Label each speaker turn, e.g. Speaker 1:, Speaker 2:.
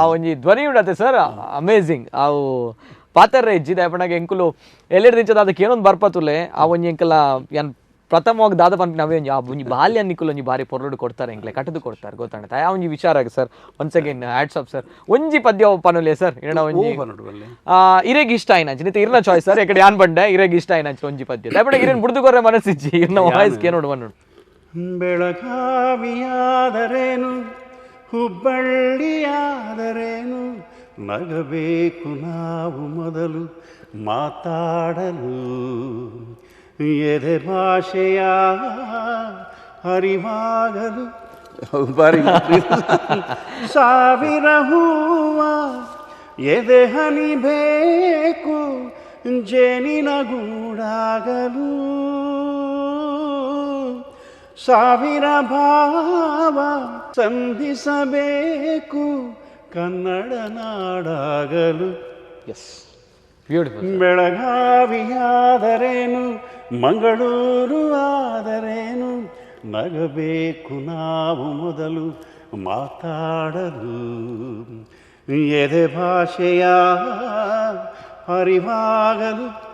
Speaker 1: ಆ ಒಂಜಿ ಧ್ವನಿ ಉಂಡತೆ ಸರ್ ಅಮೇಝಿಂಗ್ ಅವು ಪಾತರ್ರೆ ಇಜ್ಜಿದ ಪಣಗೆ ಎಂಕುಲು ಎಲ್ಲೆಡ್ ದಿಂಚದ ಅದಕ್ಕೆ ಏನೊಂದು ಬರ್ಪತುಲೆ ಆ ಒಂಜಿ ಎಂಕಲ ಏನ್ ಪ್ರಥಮವಾಗಿ ದಾದ ಪಂಪ ನಾವೇ ಒಂಜಿ ಬಾಲ್ಯ ನಿಕ್ಕುಲು ಒಂಜಿ ಬಾರಿ ಪೊರ್ಲುಡು ಕೊಡ್ತಾರೆ ಎಂಕ್ಲೆ ಕಟ್ಟದು ಕೊಡ್ತಾರೆ ಗೊತ್ತಾಂಡ ಆ ಒಂಜಿ ವಿಚಾರ sir once again hats off sir ಒಂಜಿ ಪದ್ಯ ಪನುಲೆ ಸರ್ ಇರಣ ಒಂಜಿ ಇರೆಗ್ ಇಷ್ಟ ಆಯ್ನಂಚ ನಿತ ಇರ್ನ ಚಾಯ್ಸ್ ಸರ್ ಎಕಡೆ ಯಾನ್ ಬಂಡೆ ಇರೆಗ್ ಇಷ್ಟ ಆಯ್ನಂಚ ಒಂಜಿ ಪದ್ಯ ದಯಪಡೆ ಇರೇನ್ ಬುಡ್ದುಕೊರ್ರೆ ಮನಸ್ಸಿಜ್ಜಿ ಇರ್ನ ವಾಯ್ಸ್ ಕೇನೋಡು ಬನ್ನೋಡು
Speaker 2: ಬೆಳಗಾವಿಯಾದರೇನು ಹುಬ್ಬಳ್ಳಿಯಾದರೇನು ನಗಬೇಕು ನಾವು ಮೊದಲು ಮಾತಾಡಲು ಎದೆ ಭಾಷೆಯ ಅರಿವಾಗಲು ಬಾರಿ ಸಾವಿರ ಹೂವ ಎದೆ ಹನಿಬೇಕು ಜೇನಿನ ಗೂಡಾಗಲು ಸಾವಿರ ಭಾವ ಸಂಧಿಸಬೇಕು ಕನ್ನಡ ನಾಡಾಗಲು.
Speaker 1: Yes beautiful.
Speaker 2: ಬೆಳಗಾವಿಯಾದರೇನು ಮಂಗಳೂರು ಆದರೇನು ನಗಬೇಕು ನಾವು ಮೊದಲು ಮಾತಾಡಲು ಎದೆ ಭಾಷೆಯ ಅರಿವಾಗಲು.